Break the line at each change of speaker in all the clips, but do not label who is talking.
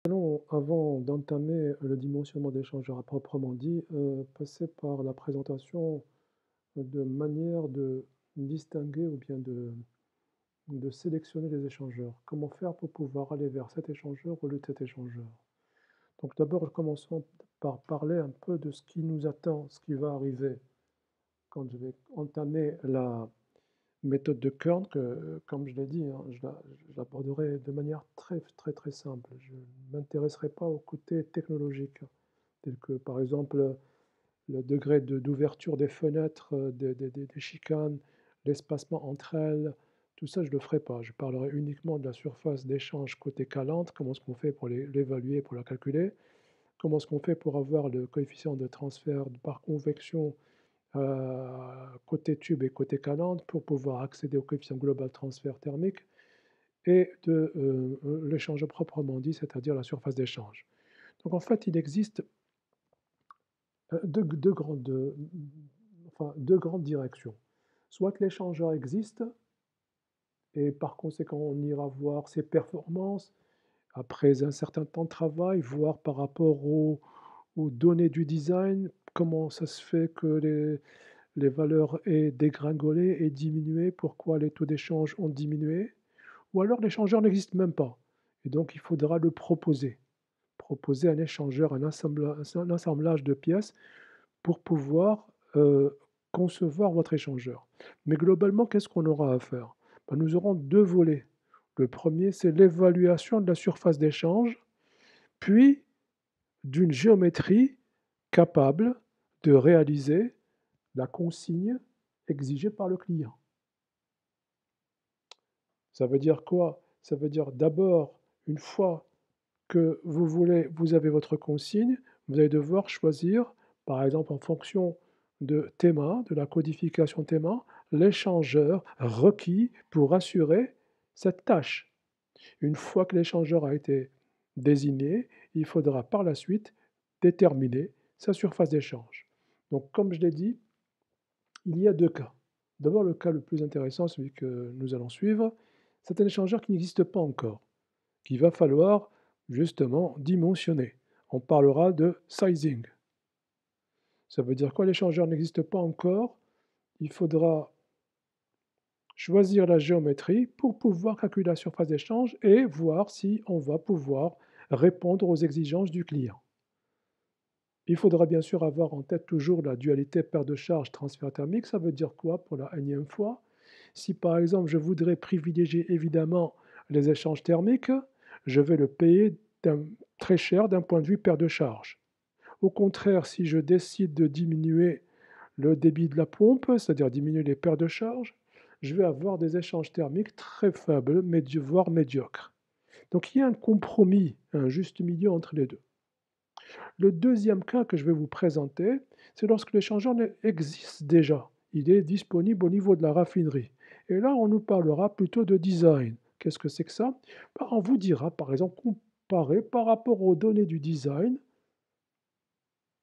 Allons, avant d'entamer le dimensionnement d'échangeur à proprement dit, passer par la présentation de manière de distinguer ou bien de sélectionner les échangeurs. Comment faire pour pouvoir aller vers cet échangeur au lieu de cet échangeur? Donc d'abord, commençons par parler un peu de ce qui nous attend, ce qui va arriver quand je vais entamer la méthode de Kern, que, comme je l'ai dit, hein, je l'aborderai de manière très simple. Je ne m'intéresserai pas au côté technologique, tel que par exemple le degré d'ouverture des fenêtres, des chicanes, l'espacement entre elles, tout ça je ne le ferai pas. Je parlerai uniquement de la surface d'échange côté calante, comment est-ce qu'on fait pour l'évaluer, pour la calculer, comment est-ce qu'on fait pour avoir le coefficient de transfert par convection côté tube et côté calante pour pouvoir accéder au coefficient global transfert thermique et de l'échange proprement dit, c'est-à-dire la surface d'échange. Donc en fait, il existe deux grandes directions. Soit l'échangeur existe et par conséquent on ira voir ses performances après un certain temps de travail, voir par rapport aux données du design, comment ça se fait que les valeurs aient dégringolé et diminué, pourquoi les taux d'échange ont diminué, ou alors l'échangeur n'existe même pas. Et donc il faudra le proposer un échangeur, un assemblage de pièces pour pouvoir concevoir votre échangeur. Mais globalement, qu'est-ce qu'on aura à faire? Ben, nous aurons deux volets. Le premier, c'est l'évaluation de la surface d'échange, puis d'une géométrie capable de réaliser la consigne exigée par le client. Ça veut dire quoi? Ça veut dire d'abord, une fois que vous avez votre consigne, vous allez devoir choisir, par exemple en fonction de théma, de la codification théma, l'échangeur requis pour assurer cette tâche. Une fois que l'échangeur a été désigné, il faudra par la suite déterminer sa surface d'échange. Donc comme je l'ai dit, il y a deux cas. D'abord le cas le plus intéressant, celui que nous allons suivre, c'est un échangeur qui n'existe pas encore, qu'il va falloir justement dimensionner. On parlera de sizing. Ça veut dire quoi? L'échangeur n'existe pas encore. Il faudra choisir la géométrie pour pouvoir calculer la surface d'échange et voir si on va pouvoir répondre aux exigences du client. Il faudra bien sûr avoir en tête toujours la dualité paire de charge transfert thermique. Ça veut dire quoi pour la énième fois? Si par exemple je voudrais privilégier évidemment les échanges thermiques, je vais le payer très cher d'un point de vue paire de charge. Au contraire, si je décide de diminuer le débit de la pompe, c'est-à-dire diminuer les paires de charge, je vais avoir des échanges thermiques très faibles, voire médiocres. Donc il y a un compromis, un juste milieu entre les deux. Le deuxième cas que je vais vous présenter, c'est lorsque l'échangeur existe déjà. Il est disponible au niveau de la raffinerie. Et là, on nous parlera plutôt de design. Qu'est-ce que c'est que ça? Ben, on vous dira, par exemple, comparer par rapport aux données du design,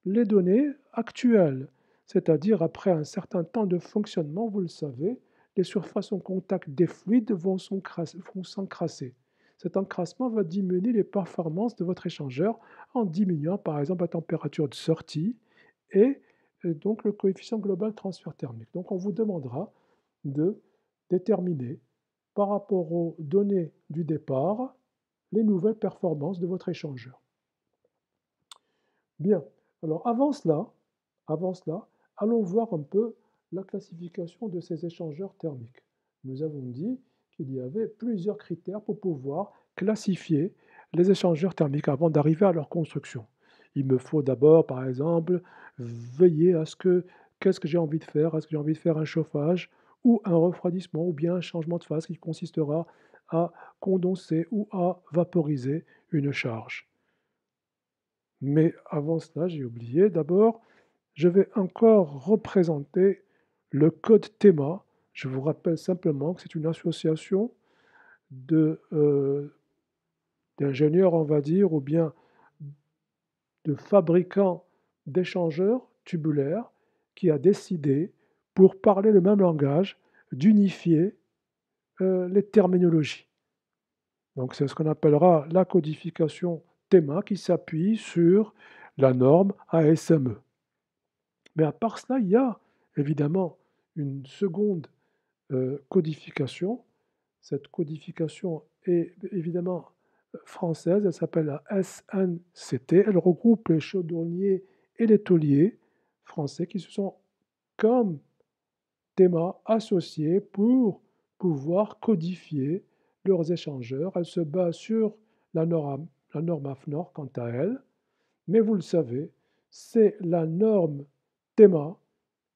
les données actuelles. C'est-à-dire, après un certain temps de fonctionnement, vous le savez, les surfaces en contact des fluides vont s'encrasser. Cet encrassement va diminuer les performances de votre échangeur en diminuant par exemple la température de sortie et donc le coefficient global transfert thermique. Donc on vous demandera de déterminer par rapport aux données du départ les nouvelles performances de votre échangeur. Bien, alors avant cela, allons voir un peu la classification de ces échangeurs thermiques. Nous avons dit qu'il y avait plusieurs critères pour pouvoir classifier les échangeurs thermiques avant d'arriver à leur construction. Il me faut d'abord, par exemple, veiller à ce que, qu'est-ce que j'ai envie de faire? Est-ce que j'ai envie de faire un chauffage ou un refroidissement ou bien un changement de phase qui consistera à condenser ou à vaporiser une charge? Mais avant cela, j'ai oublié, d'abord, je vais encore représenter le code théma. Je vous rappelle simplement que c'est une association de, d'ingénieurs, on va dire, ou bien de fabricants d'échangeurs tubulaires qui a décidé, pour parler le même langage, d'unifier les terminologies. Donc c'est ce qu'on appellera la codification théma qui s'appuie sur la norme ASME. Mais à part cela, il y a évidemment une seconde codification. Cette codification est évidemment française, elle s'appelle la SNCT. Elle regroupe les chaudronniers et les tauliers français qui se sont comme théma associés pour pouvoir codifier leurs échangeurs. Elle se base sur la norme AFNOR quant à elle, mais vous le savez, c'est la norme théma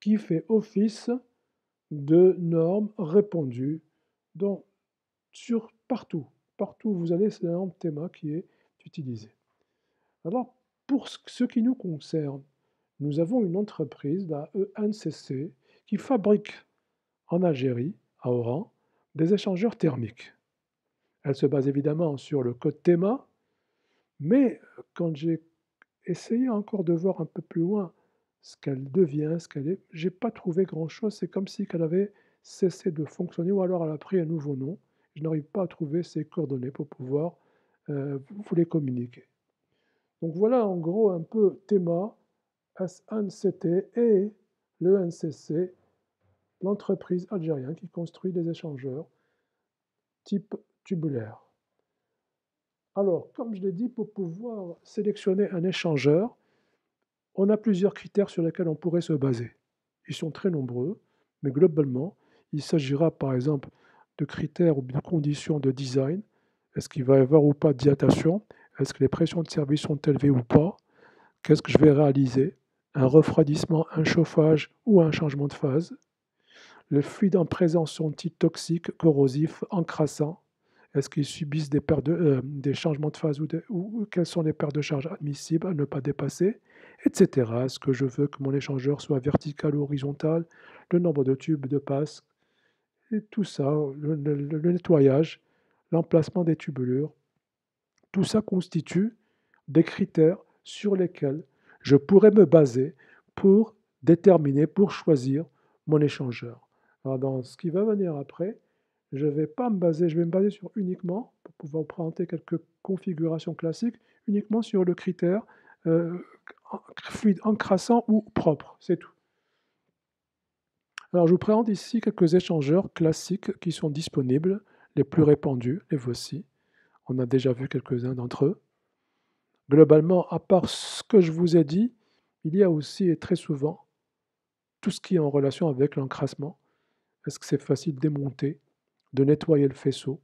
qui fait office de normes répandues donc, partout où vous allez, c'est la norme théma qui est utilisée. Alors, pour ce qui nous concerne, nous avons une entreprise, la ENCC, qui fabrique en Algérie, à Oran, des échangeurs thermiques. Elle se base évidemment sur le code théma, mais quand j'ai essayé encore de voir un peu plus loin ce qu'elle devient, ce qu'elle est, j'ai pas trouvé grand-chose. C'est comme si elle avait cessé de fonctionner ou alors elle a pris un nouveau nom. Je n'arrive pas à trouver ses coordonnées pour pouvoir vous les communiquer. Donc voilà en gros un peu théma, SNCT et le NCC, l'entreprise algérienne qui construit des échangeurs type tubulaire. Alors, comme je l'ai dit, pour pouvoir sélectionner un échangeur, on a plusieurs critères sur lesquels on pourrait se baser. Ils sont très nombreux, mais globalement, il s'agira par exemple de critères ou de conditions de design. Est-ce qu'il va y avoir ou pas de dilatation? Est-ce que les pressions de service sont élevées ou pas? Qu'est-ce que je vais réaliser? Un refroidissement, un chauffage ou un changement de phase? Les fluides en présence sont-ils toxiques, corrosifs, encrassants? Est-ce qu'ils subissent des changements de phase ou quelles sont les paires de charge admissibles à ne pas dépasser, etc. Est-ce que je veux que mon échangeur soit vertical ou horizontal? Le nombre de tubes de passe, et tout ça, le nettoyage, l'emplacement des tubulures, tout ça constitue des critères sur lesquels je pourrais me baser pour déterminer, pour choisir mon échangeur. Alors dans ce qui va venir après, je vais me baser sur uniquement, pour pouvoir présenter quelques configurations classiques, uniquement sur le critère euh, fluide encrassant ou propre, c'est tout. Alors je vous présente ici quelques échangeurs classiques qui sont disponibles, les plus répandus, les voici. On a déjà vu quelques-uns d'entre eux. Globalement, à part ce que je vous ai dit, il y a aussi et très souvent tout ce qui est en relation avec l'encrassement. Est-ce que c'est facile de démonter, de nettoyer le faisceau,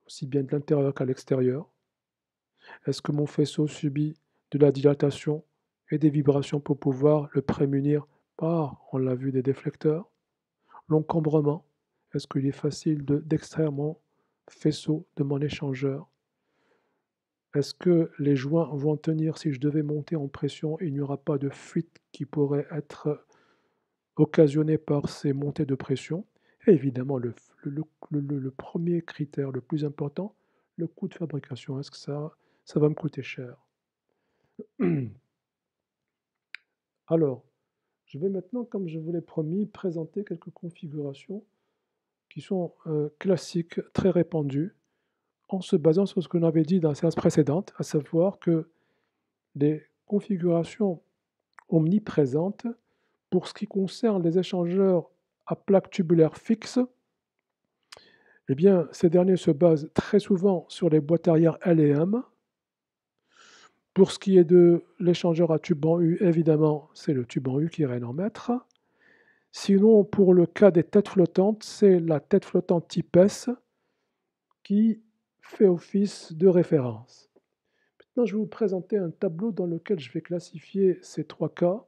aussi bien de l'intérieur qu'à l'extérieur? Est-ce que mon faisceau subit de la dilatation et des vibrations pour pouvoir le prémunir par, on l'a vu, des déflecteurs? L'encombrement, est-ce qu'il est facile d'extraire mon faisceau de mon échangeur? Est-ce que les joints vont tenir si je devais monter en pression et il n'y aura pas de fuite qui pourrait être occasionnée par ces montées de pression? Et évidemment, le premier critère le plus important, le coût de fabrication. Est-ce que ça va me coûter cher? Alors, je vais maintenant, comme je vous l'ai promis, présenter quelques configurations qui sont classiques, très répandues, en se basant sur ce que l'on avait dit dans la séance précédente, à savoir que les configurations omniprésentes, pour ce qui concerne les échangeurs à plaque tubulaire fixe, eh bien, ces derniers se basent très souvent sur les boîtes arrière L et M. Pour ce qui est de l'échangeur à tube en U, évidemment, c'est le tube en U qui règne en maître. Sinon, pour le cas des têtes flottantes, c'est la tête flottante type S qui fait office de référence. Maintenant, je vais vous présenter un tableau dans lequel je vais classifier ces trois cas.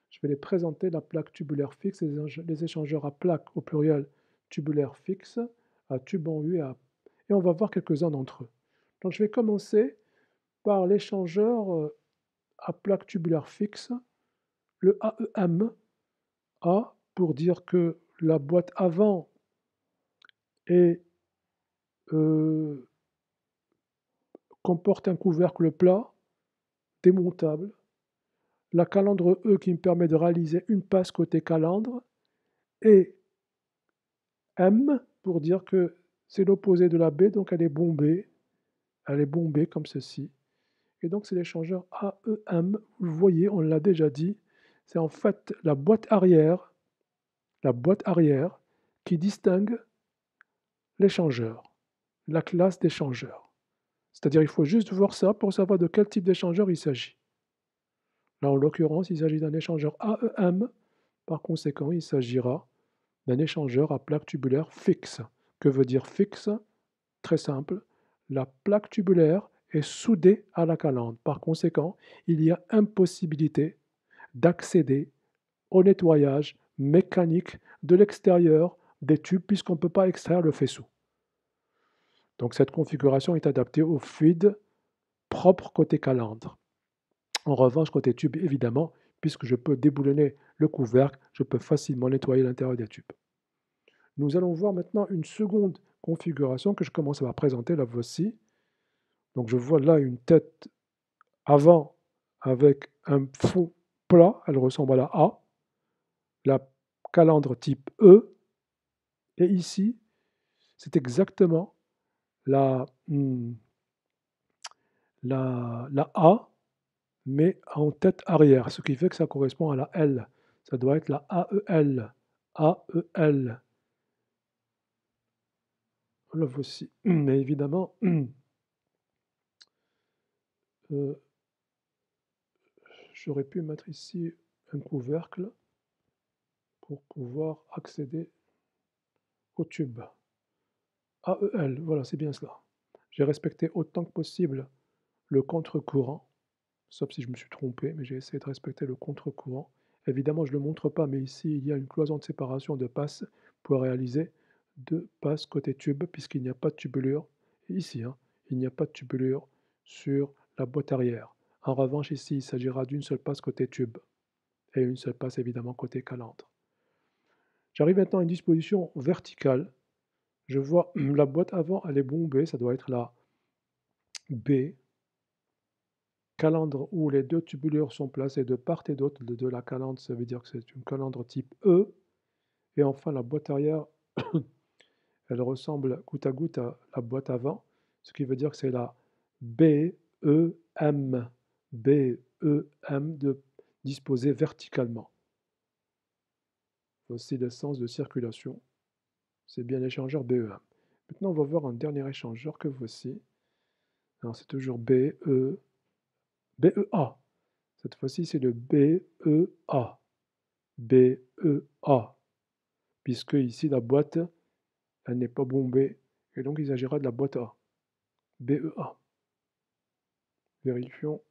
Je vais les présenter, la plaque tubulaire fixe, les échangeurs à plaque au pluriel tubulaire fixe, à tube en U et on va voir quelques-uns d'entre eux. Donc je vais commencer par l'échangeur à plaque tubulaire fixe, le AEM, A pour dire que la boîte avant est, euh, comporte un couvercle plat, démontable, la calandre E qui me permet de réaliser une passe côté calandre, et M pour dire que c'est l'opposé de la B, donc elle est bombée comme ceci. Et donc c'est l'échangeur AEM, vous le voyez, on l'a déjà dit, c'est en fait la boîte arrière qui distingue l'échangeur, la classe d'échangeur. C'est-à-dire il faut juste voir ça pour savoir de quel type d'échangeur il s'agit. Là, en l'occurrence, il s'agit d'un échangeur AEM. Par conséquent, il s'agira d'un échangeur à plaque tubulaire fixe. Que veut dire fixe? Très simple. La plaque tubulaire est soudée à la calandre. Par conséquent, il y a impossibilité d'accéder au nettoyage mécanique de l'extérieur des tubes puisqu'on ne peut pas extraire le faisceau. Donc cette configuration est adaptée au fluide propre côté calandre. En revanche, côté tube, évidemment, puisque je peux déboulonner le couvercle, je peux facilement nettoyer l'intérieur des tubes. Nous allons voir maintenant une seconde configuration que je commence à présenter, la voici. Donc je vois là une tête avant avec un fond plat, elle ressemble à la A, la calandre type E, et ici, c'est exactement la, la A, mais en tête arrière, ce qui fait que ça correspond à la L. Ça doit être la AEL. AEL. La voici. Mais évidemment, j'aurais pu mettre ici un couvercle pour pouvoir accéder au tube. AEL, voilà, c'est bien cela. J'ai respecté autant que possible le contre-courant, sauf si je me suis trompé, mais j'ai essayé de respecter le contre-courant. Évidemment, je ne le montre pas, mais ici, il y a une cloison de séparation de passes pour réaliser 2 passes côté tube, puisqu'il n'y a pas de tubulure. Ici, hein, il n'y a pas de tubulure sur la boîte arrière. En revanche, ici, il s'agira d'une seule passe côté tube et une seule passe, évidemment, côté calandre. J'arrive maintenant à une disposition verticale. Je vois la boîte avant, elle est bombée, ça doit être la B. Calandre où les 2 tubulures sont placées de part et d'autre de la calandre, ça veut dire que c'est une calandre type E. Et enfin, la boîte arrière, elle ressemble goutte à goutte à la boîte avant, ce qui veut dire que c'est la BEM. BEM disposée verticalement. Voici le sens de circulation. C'est bien l'échangeur BEM. Maintenant, on va voir un dernier échangeur que voici. Alors, c'est toujours BEA. Cette fois-ci, c'est le BEA. BEA. Puisque ici, la boîte, elle n'est pas bombée. Et donc, il s'agira de la boîte A. BEA. Vérifions.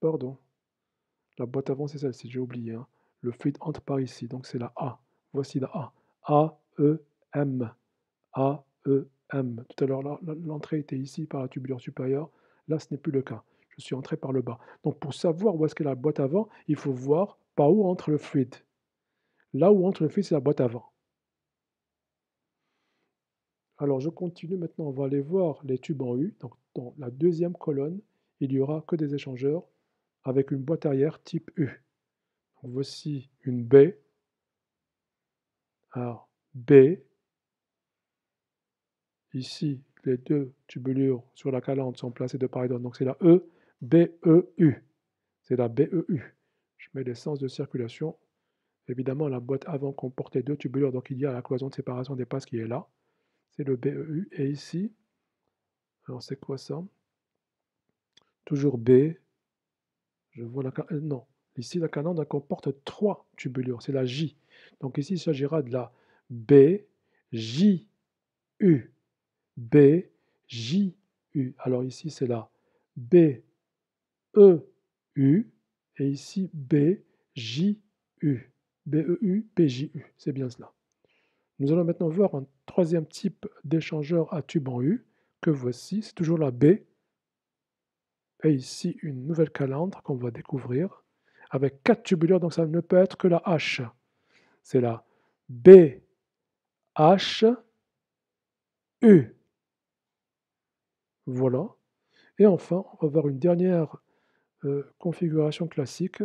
Pardon. La boîte avant, c'est celle-ci, j'ai oublié. Hein. Le fluide entre par ici. Donc, c'est la A. Voici la A. AEM. AEM. Tout à l'heure, l'entrée était ici par la tubulure supérieure. Là, ce n'est plus le cas. Je suis entré par le bas. Donc, pour savoir où est-ce qu'est la boîte avant, il faut voir par où entre le fluide. Là où entre le fluide, c'est la boîte avant. Alors, je continue maintenant. On va aller voir les tubes en U. Donc, dans la deuxième colonne, il n'y aura que des échangeurs avec une boîte arrière type U. Donc, voici une B. Alors, B. Ici, les 2 tubulures sur la calandre sont placées de part et d'autre. Donc, c'est la E, BEU. C'est la BEU. Je mets les sens de circulation. Évidemment, la boîte avant comportait 2 tubulures, donc il y a la cloison de séparation des passes qui est là. C'est le BEU. Et ici, alors c'est quoi ça? Toujours B. Je vois la non. Ici, la calandre comporte 3 tubulures. C'est la J. Donc ici, il s'agira de la B, J, U. B, J, U. Alors ici, c'est la B, E, U. Et ici, B, J, U. BEU, PJU. C'est bien cela. Nous allons maintenant voir un troisième type d'échangeur à tube en U, que voici. C'est toujours la B. Et ici, une nouvelle calandre qu'on va découvrir, avec 4 tubulures, donc ça ne peut être que la H. C'est la B, H, U. Voilà. Et enfin, on va voir une dernière configuration classique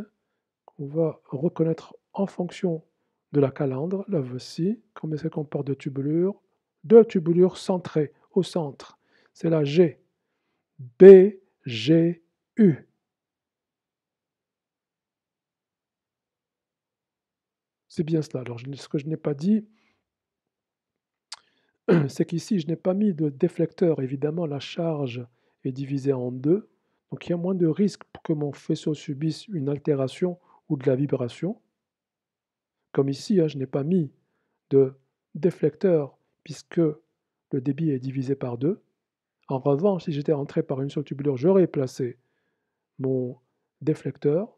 qu'on va reconnaître en fonction de la calandre. La voici, combien ça comporte de tubulures? 2 tubulures centrées au centre. C'est la G. B, G, U. C'est bien cela. Alors, ce que je n'ai pas dit, c'est qu'ici, je n'ai pas mis de déflecteur. Évidemment, la charge est divisée en deux. Donc, il y a moins de risque pour que mon faisceau subisse une altération ou de la vibration. Comme ici, hein, je n'ai pas mis de déflecteur puisque le débit est divisé par deux. En revanche, si j'étais rentré par une seule tubulure, j'aurais placé mon déflecteur.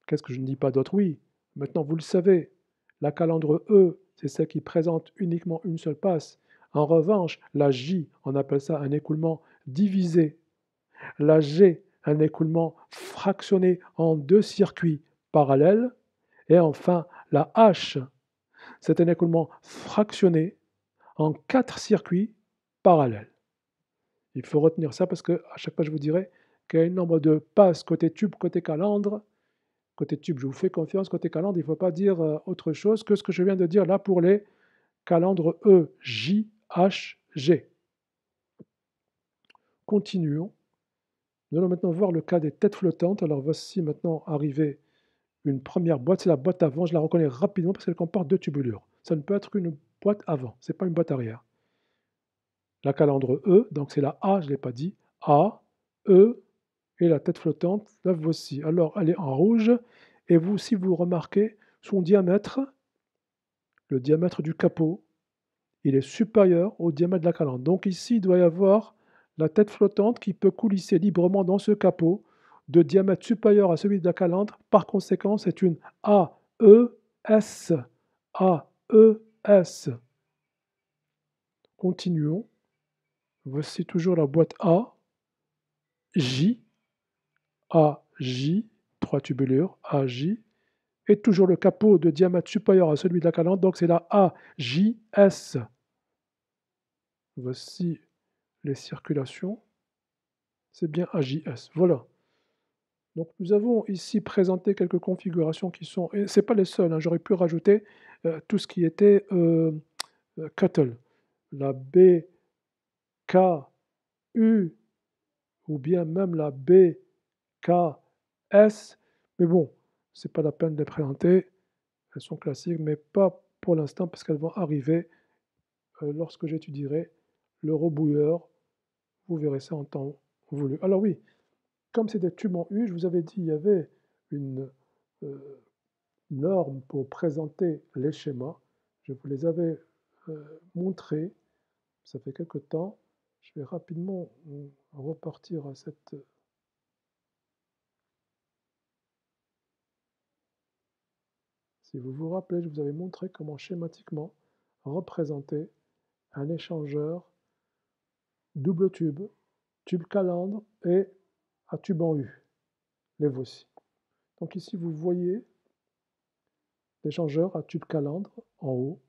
Qu'est-ce que je ne dis pas d'autre? Oui, maintenant vous le savez, la calandre E, c'est celle qui présente uniquement une seule passe. En revanche, la J, on appelle ça un écoulement divisé. La G, un écoulement fractionné en deux circuits parallèles. Et enfin, la H, c'est un écoulement fractionné en quatre circuits parallèles. Il faut retenir ça parce que à chaque fois je vous dirai qu'il y a un nombre de passes côté tube, côté calandre. Côté tube, je vous fais confiance. Côté calandre, il ne faut pas dire autre chose que ce que je viens de dire là pour les calandres E, J, H, G. Continuons. Nous allons maintenant voir le cas des têtes flottantes. Alors voici maintenant arrivé une première boîte. C'est la boîte avant. Je la reconnais rapidement parce qu'elle comporte deux tubulures. Ça ne peut être une boîte avant. Ce n'est pas une boîte arrière. La calandre E, donc c'est la A, je ne l'ai pas dit. A, E et la tête flottante, la voici. Alors elle est en rouge. Et vous, si vous remarquez, son diamètre, le diamètre du capot, il est supérieur au diamètre de la calandre. Donc ici, il doit y avoir la tête flottante qui peut coulisser librement dans ce capot de diamètre supérieur à celui de la calandre. Par conséquent, c'est une AES. AES. Continuons. Voici toujours la boîte A. J. AJ. Trois tubulures. AJ. Et toujours le capot de diamètre supérieur à celui de la calandre. Donc c'est la AJS. Voici les circulations. C'est bien AJS. Voilà. Donc nous avons ici présenté quelques configurations qui sont, et ce n'est pas les seules, hein, j'aurais pu rajouter tout ce qui était Cuttle, la BKU ou bien même la BKS, mais bon, ce n'est pas la peine de les présenter, elles sont classiques, mais pas pour l'instant parce qu'elles vont arriver lorsque j'étudierai le rebouilleur, vous verrez ça en temps voulu. Alors oui, comme c'est des tubes en U, je vous avais dit qu'il y avait une norme pour présenter les schémas. Je vous les avais montrés, ça fait quelque temps. Je vais rapidement repartir à cette... Si vous vous rappelez, je vous avais montré comment schématiquement représenter un échangeur double tube, tube calandre et à tube en U. Les voici. Donc ici, vous voyez l'échangeur à tube calandre en haut.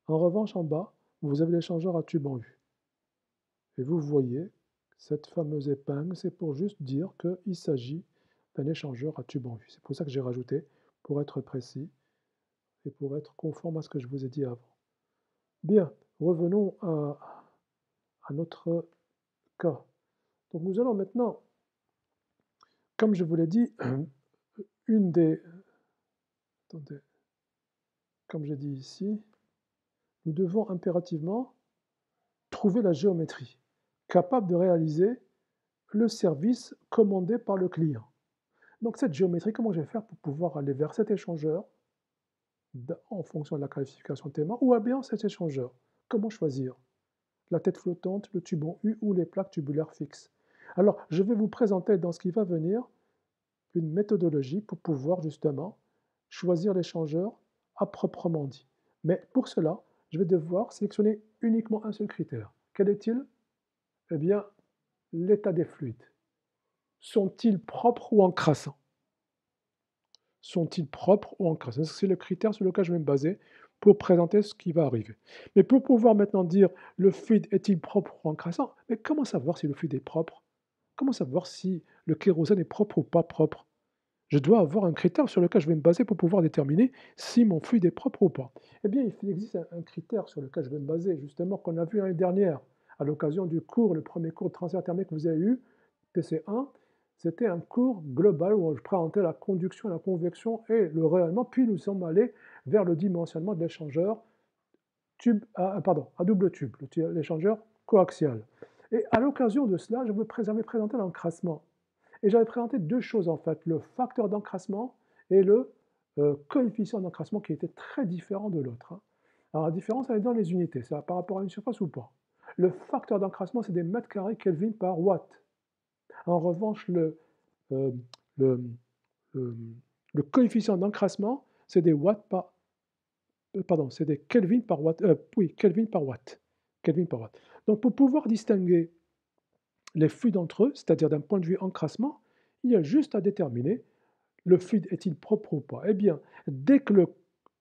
En revanche, en bas, vous avez l'échangeur à tube en U. Et vous voyez, cette fameuse épingle, c'est pour juste dire qu'il s'agit d'un échangeur à tube en U. C'est pour ça que j'ai rajouté, pour être précis et pour être conforme à ce que je vous ai dit avant. Bien, revenons à notre cas. Donc nous allons maintenant, comme je vous l'ai dit, une des... Attendez, comme j'ai dit ici, nous devons impérativement trouver la géométrie capable de réaliser le service commandé par le client. Donc cette géométrie, comment je vais faire pour pouvoir aller vers cet échangeur en fonction de la qualification théma ou bien cet échangeur? Comment choisir? La tête flottante, le tube en U ou les plaques tubulaires fixes? Alors, je vais vous présenter dans ce qui va venir une méthodologie pour pouvoir justement choisir l'échangeur à proprement dit. Mais pour cela, je vais devoir sélectionner uniquement un seul critère. Quel est-il? Eh bien, l'état des fluides. Sont-ils propres ou encrassants? Sont-ils propres ou encrassants? C'est le critère sur lequel je vais me baser pour présenter ce qui va arriver. Mais pour pouvoir maintenant dire le fluide est-il propre ou encrassant, mais comment savoir si le fluide est propre? Comment savoir si le kérosène est propre ou pas propre? Je dois avoir un critère sur lequel je vais me baser pour pouvoir déterminer si mon fluide est propre ou pas. Eh bien, il existe un critère sur lequel je vais me baser, justement, qu'on a vu l'année dernière, à l'occasion du cours, le premier cours de transfert thermique que vous avez eu, PC1. c'était un cours global où je présentais la conduction, la convection et le rayonnement, puis nous sommes allés vers le dimensionnement de l'échangeur à double tube, l'échangeur coaxial. Et à l'occasion de cela, j'avais présenté l'encrassement. Et j'avais présenté deux choses en fait, le facteur d'encrassement et le coefficient d'encrassement qui était très différent de l'autre. Alors la différence, elle est dans les unités, ça par rapport à une surface ou pas. Le facteur d'encrassement, c'est des mètres carrés Kelvin par watt. En revanche, euh, le, le, le coefficient d'encrassement, c'est des watts par, pardon, c'est des Kelvin par watt. Oui, Kelvin par watt. Kelvin par watt. Donc pour pouvoir distinguer les fluides entre eux, c'est-à-dire d'un point de vue encrassement, il y a juste à déterminer le fluide est-il propre ou pas. Eh bien, dès que le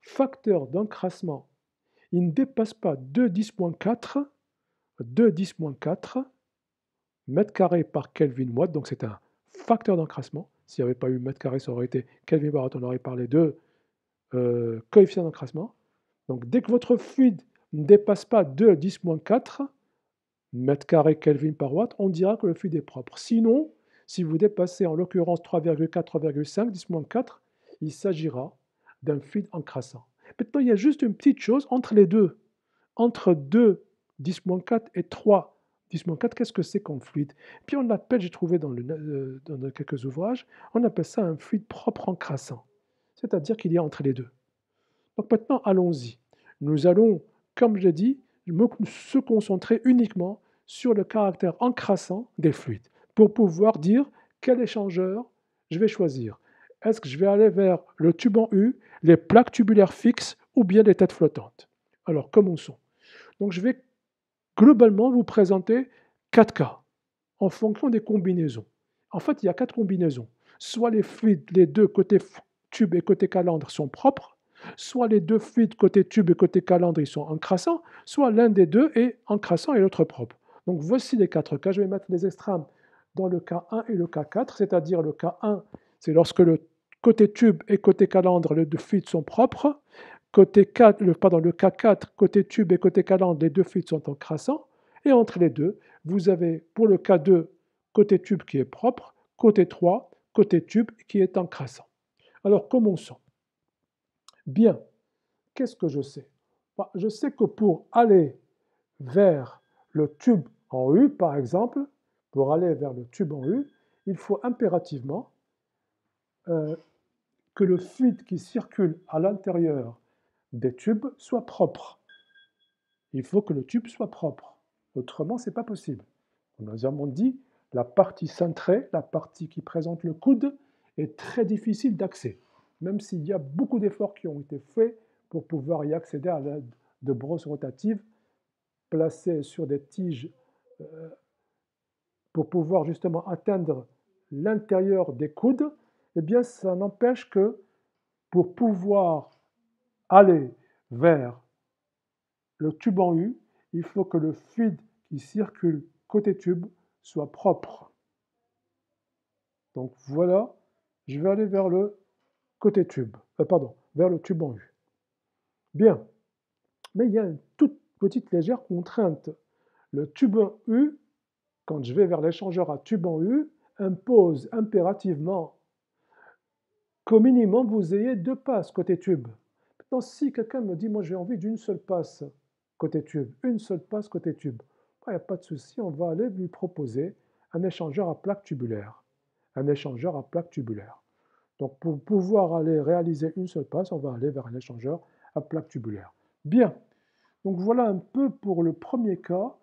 facteur d'encrassement il ne dépasse pas 2,10-4 mètres carrés par Kelvin watt, donc c'est un facteur d'encrassement. S'il n'y avait pas eu mètre carré, ça aurait été Kelvin par watt, on aurait parlé de coefficient d'encrassement. Donc dès que votre fluide ne dépasse pas 2,10-4 mètres carrés Kelvin par watt, on dira que le fluide est propre. Sinon, si vous dépassez en l'occurrence 3,4, 3,5, 10-4, il s'agira d'un fluide encrassant. Maintenant, il y a juste une petite chose entre les deux. Entre 2, 10-4 et 3, 10-4, qu'est-ce que c'est comme fluide? Puis on l'appelle, j'ai trouvé dans quelques ouvrages, on appelle ça un fluide propre encrassant. C'est-à-dire qu'il y a entre les deux. Donc maintenant, allons-y. Nous allons, comme je l'ai dit, se concentrer uniquement sur le caractère encrassant des fluides pour pouvoir dire quel échangeur je vais choisir. Est-ce que je vais aller vers le tube en U, les plaques tubulaires fixes ou bien les têtes flottantes? Alors, commençons. Donc, je vais globalement vous présenter 4 cas en fonction des combinaisons. En fait, il y a 4 combinaisons. Soit les fluides, les deux côté tube et côté calandre sont propres, soit les deux fluides côté tube et côté calandre ils sont encrassants, soit l'un des deux est encrassant et l'autre propre. Donc voici les 4 cas. Je vais mettre les extrêmes dans le cas 1 et le cas 4, c'est-à-dire le cas 1, c'est lorsque le côté tube et côté calandre, les deux fluides sont propres. Côté 4, le cas 4, côté tube et côté calandre, les deux fluides sont encrassants. Et entre les deux, vous avez pour le cas 2, côté tube qui est propre, côté 3, côté tube qui est encrassant. Alors commençons. Bien, qu'est-ce que je sais? Je sais que pour aller vers le tube en U, par exemple, pour aller vers le tube en U, il faut impérativement que le fluide qui circule à l'intérieur des tubes soit propre. Il faut que le tube soit propre. Autrement, ce n'est pas possible. Nous avons dit la partie cintrée, la partie qui présente le coude, est très difficile d'accès, même s'il y a beaucoup d'efforts qui ont été faits pour pouvoir y accéder à l'aide de brosses rotatives placées sur des tiges pour pouvoir justement atteindre l'intérieur des coudes. Eh bien, ça n'empêche que pour pouvoir aller vers le tube en U, il faut que le fluide qui circule côté tube soit propre. Donc voilà, je vais aller vers le côté tube, vers le tube en U. Bien, mais il y a une toute petite légère contrainte. Le tube en U, quand je vais vers l'échangeur à tube en U, impose impérativement qu'au minimum vous ayez 2 passes côté tube. Maintenant, si quelqu'un me dit, moi j'ai envie d'une seule passe côté tube, une seule passe côté tube, il n'y a pas de souci, on va aller lui proposer un échangeur à plaque tubulaire. Un échangeur à plaque tubulaire. Donc pour pouvoir aller réaliser une seule passe, on va aller vers un échangeur à plaque tubulaire. Bien, donc voilà un peu pour le premier cas.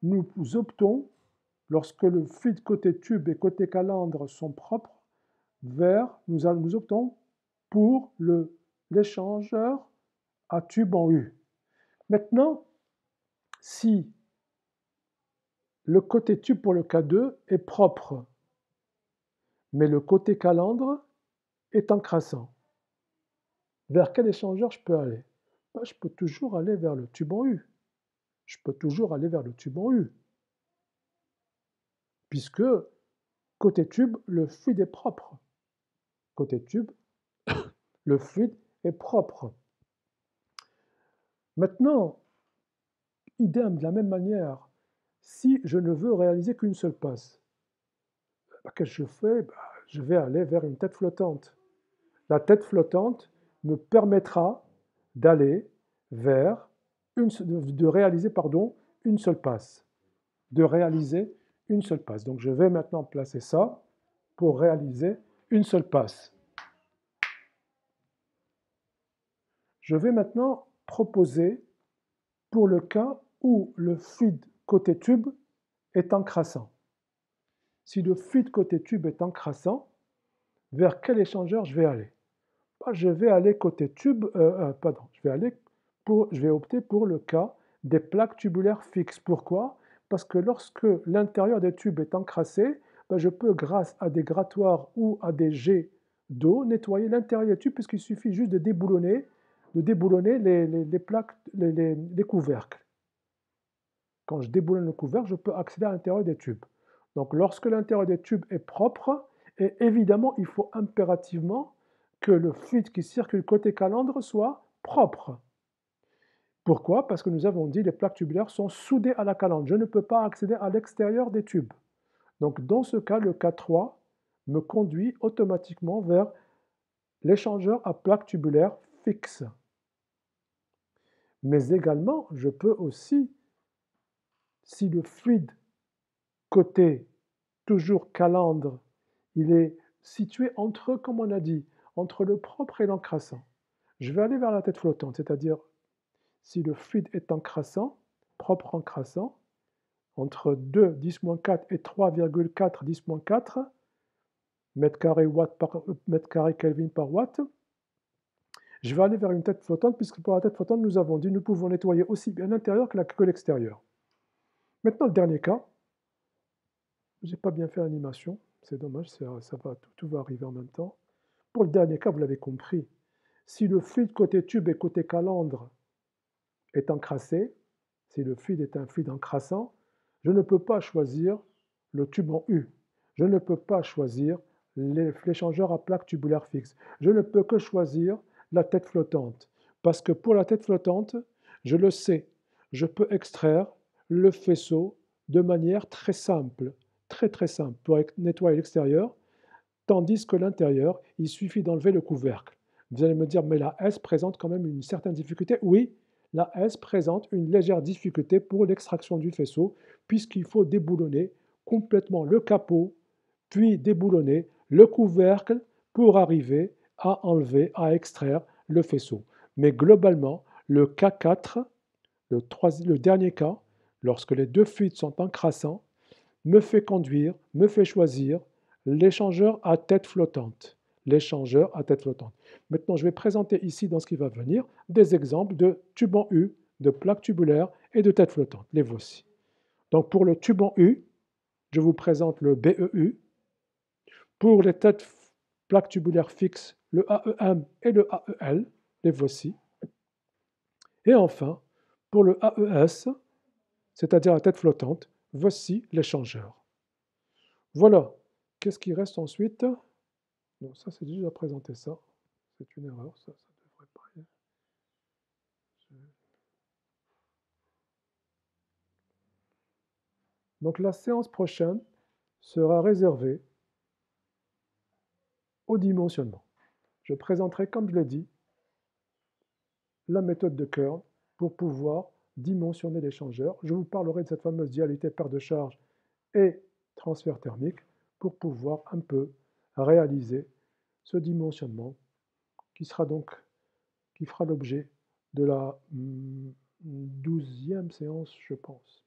Nous optons, lorsque le fluide côté tube et côté calandre sont propres, nous optons pour l'échangeur à tube en U. Maintenant, si le côté tube pour le cas 2 est propre, mais le côté calandre est encrassant, vers quel échangeur je peux aller? Je peux toujours aller vers le tube en U. Je peux toujours aller vers le tube en U. Puisque côté tube, le fluide est propre. Côté tube, le fluide est propre. Maintenant, idem, de la même manière, si je ne veux réaliser qu'une seule passe, Qu'est-ce que je fais? Je vais aller vers une tête flottante. La tête flottante me permettra d'aller vers de réaliser pardon, une seule passe. De réaliser une seule passe. Donc je vais maintenant placer ça pour réaliser une seule passe. Je vais maintenant proposer pour le cas où le fluide côté tube est encrassant. Si le fluide côté tube est encrassant, vers quel échangeur je vais aller? Je vais aller côté tube, pardon, je vais opter pour le cas des plaques tubulaires fixes. Pourquoi? Parce que lorsque l'intérieur des tubes est encrassé, je peux, grâce à des grattoirs ou à des jets d'eau, nettoyer l'intérieur des tubes puisqu'il suffit juste de déboulonner les plaques, les couvercles. Quand je déboulonne le couvercle, je peux accéder à l'intérieur des tubes. Donc lorsque l'intérieur des tubes est propre, et évidemment, il faut impérativement que le fluide qui circule côté calandre soit propre. Pourquoi? Parce que nous avons dit que les plaques tubulaires sont soudées à la calandre. Je ne peux pas accéder à l'extérieur des tubes. Donc dans ce cas, le cas 3 me conduit automatiquement vers l'échangeur à plaques tubulaires fixes. Mais également, je peux aussi, si le fluide côté toujours calandre, il est situé entre, comme on a dit, entre le propre et l'encrassant. Je vais aller vers la tête flottante, c'est-à-dire si le fluide est encrassant, propre encrassant, entre 2 10-4 et 3,4 10-4 mètre carré Kelvin par watt, je vais aller vers une tête flottante, puisque pour la tête flottante, nous avons dit que nous pouvons nettoyer aussi bien l'intérieur que l'extérieur. Maintenant, le dernier cas, je n'ai pas bien fait l'animation, c'est dommage, tout va arriver en même temps. Pour le dernier cas, vous l'avez compris, si le fluide côté tube et côté calandre est encrassé, si le fluide est un fluide encrassant, je ne peux pas choisir le tube en U. Je ne peux pas choisir l'échangeur à plaque tubulaire fixe. Je ne peux que choisir la tête flottante. Parce que pour la tête flottante, je le sais, je peux extraire le faisceau de manière très simple, très simple, pour nettoyer l'extérieur, tandis que l'intérieur, il suffit d'enlever le couvercle. Vous allez me dire, mais la S présente quand même une certaine difficulté. Oui, la S présente une légère difficulté pour l'extraction du faisceau, puisqu'il faut déboulonner complètement le capot, puis déboulonner le couvercle pour arriver à enlever, à extraire le faisceau. Mais globalement, le cas 4, le dernier cas, lorsque les deux fluides sont encrassants, me fait conduire, me fait choisir l'échangeur à tête flottante. L'échangeur à tête flottante. Maintenant, je vais présenter ici, dans ce qui va venir, des exemples de tubes en U, de plaques tubulaires et de têtes flottantes. Les voici. Donc, pour le tube en U, je vous présente le BEU. Pour les plaques tubulaires fixes, le AEM et le AEL. Les voici. Et enfin, pour le AES, c'est-à-dire la tête flottante, voici l'échangeur. Voilà. Qu'est-ce qui reste ensuite? Non, ça c'est déjà présenté ça. C'est une erreur, ça devrait pas y... Donc la séance prochaine sera réservée au dimensionnement. Je présenterai, comme je l'ai dit, la méthode de Kern pour pouvoir dimensionner l'échangeur. Je vous parlerai de cette fameuse dualité perte de charge et transfert thermique pour pouvoir un peu réaliser ce dimensionnement qui fera l'objet de la 12e séance, je pense.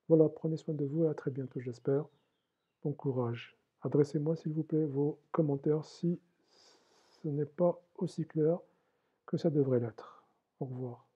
Voilà, prenez soin de vous et à très bientôt, j'espère. Bon courage. Adressez-moi, s'il vous plaît, vos commentaires si ce n'est pas aussi clair que ça devrait l'être. Au revoir.